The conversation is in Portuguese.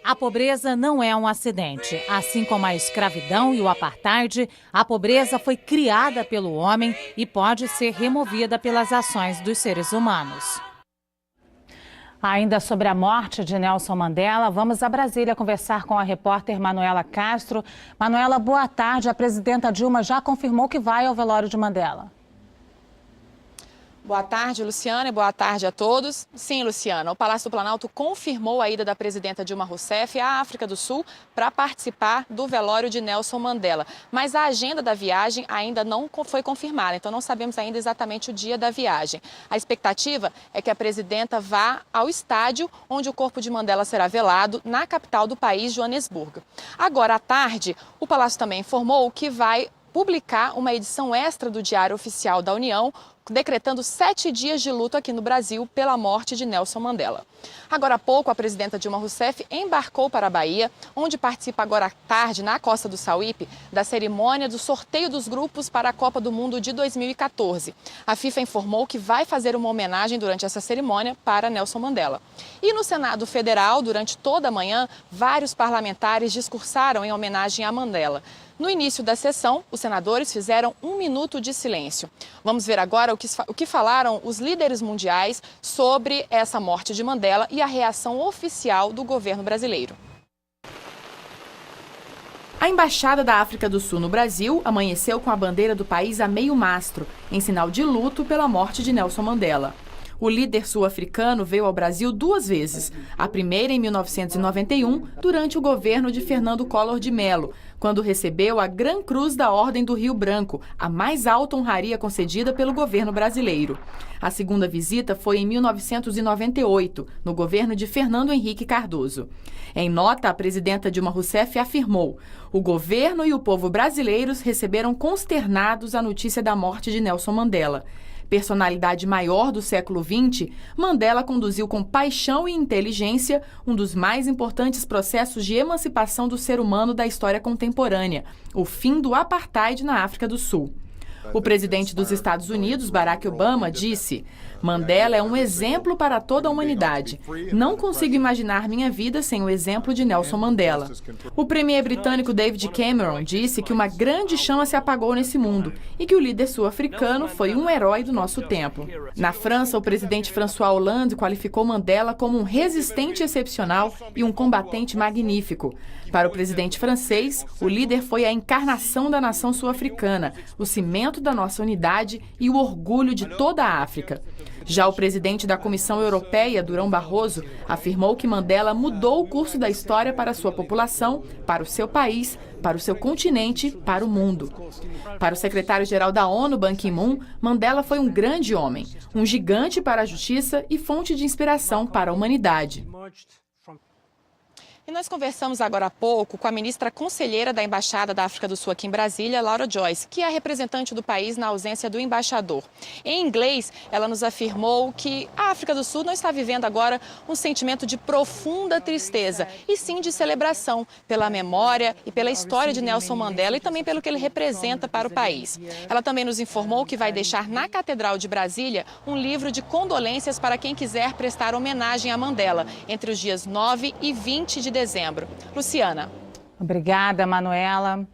A pobreza não é um acidente. Assim como a escravidão e o apartheid, a pobreza foi criada pelo homem e pode ser removida pelas ações dos seres humanos. Ainda sobre a morte de Nelson Mandela, vamos a Brasília conversar com a repórter Manuela Castro. Manuela, boa tarde. A presidenta Dilma já confirmou que vai ao velório de Mandela. Boa tarde, Luciana, e boa tarde a todos. Sim, Luciana, o Palácio do Planalto confirmou a ida da presidenta Dilma Rousseff à África do Sul para participar do velório de Nelson Mandela. Mas a agenda da viagem ainda não foi confirmada, então não sabemos ainda exatamente o dia da viagem. A expectativa é que a presidenta vá ao estádio onde o corpo de Mandela será velado, na capital do país, Joanesburgo. Agora à tarde, o Palácio também informou que vai publicar uma edição extra do Diário Oficial da União, decretando 7 dias de luto aqui no Brasil pela morte de Nelson Mandela. Agora há pouco, a presidenta Dilma Rousseff embarcou para a Bahia, onde participa agora à tarde, na Costa do Sauípe, da cerimônia do sorteio dos grupos para a Copa do Mundo de 2014. A FIFA informou que vai fazer uma homenagem durante essa cerimônia para Nelson Mandela. E no Senado Federal, durante toda a manhã, vários parlamentares discursaram em homenagem a Mandela. No início da sessão, os senadores fizeram 1 minuto de silêncio. Vamos ver agora o que falaram os líderes mundiais sobre essa morte de Mandela e a reação oficial do governo brasileiro. A Embaixada da África do Sul no Brasil amanheceu com a bandeira do país a meio mastro, em sinal de luto pela morte de Nelson Mandela. O líder sul-africano veio ao Brasil 2 vezes. A primeira em 1991, durante o governo de Fernando Collor de Mello, quando recebeu a Gran Cruz da Ordem do Rio Branco, a mais alta honraria concedida pelo governo brasileiro. A segunda visita foi em 1998, no governo de Fernando Henrique Cardoso. Em nota, a presidenta Dilma Rousseff afirmou: o governo e o povo brasileiros receberam consternados a notícia da morte de Nelson Mandela. Personalidade maior do século XX, Mandela conduziu com paixão e inteligência um dos mais importantes processos de emancipação do ser humano da história contemporânea, o fim do apartheid na África do Sul. O presidente dos Estados Unidos, Barack Obama, disse: Mandela é um exemplo para toda a humanidade. Não consigo imaginar minha vida sem o exemplo de Nelson Mandela. O premier britânico David Cameron disse que uma grande chama se apagou nesse mundo e que o líder sul-africano foi um herói do nosso tempo. Na França, o presidente François Hollande qualificou Mandela como um resistente excepcional e um combatente magnífico. Para o presidente francês, o líder foi a encarnação da nação sul-africana, o cimento da nossa unidade e o orgulho de toda a África. Já o presidente da Comissão Europeia, Durão Barroso, afirmou que Mandela mudou o curso da história para a sua população, para o seu país, para o seu continente, para o mundo. Para o secretário-geral da ONU, Ban Ki-moon, Mandela foi um grande homem, um gigante para a justiça e fonte de inspiração para a humanidade. E nós conversamos agora há pouco com a ministra conselheira da Embaixada da África do Sul aqui em Brasília, Laura Joyce, que é a representante do país na ausência do embaixador. Em inglês, ela nos afirmou que a África do Sul não está vivendo agora um sentimento de profunda tristeza, e sim de celebração pela memória e pela história de Nelson Mandela e também pelo que ele representa para o país. Ela também nos informou que vai deixar na Catedral de Brasília um livro de condolências para quem quiser prestar homenagem a Mandela, entre os dias 9 e 20 de dezembro. Luciana. Obrigada, Manuela.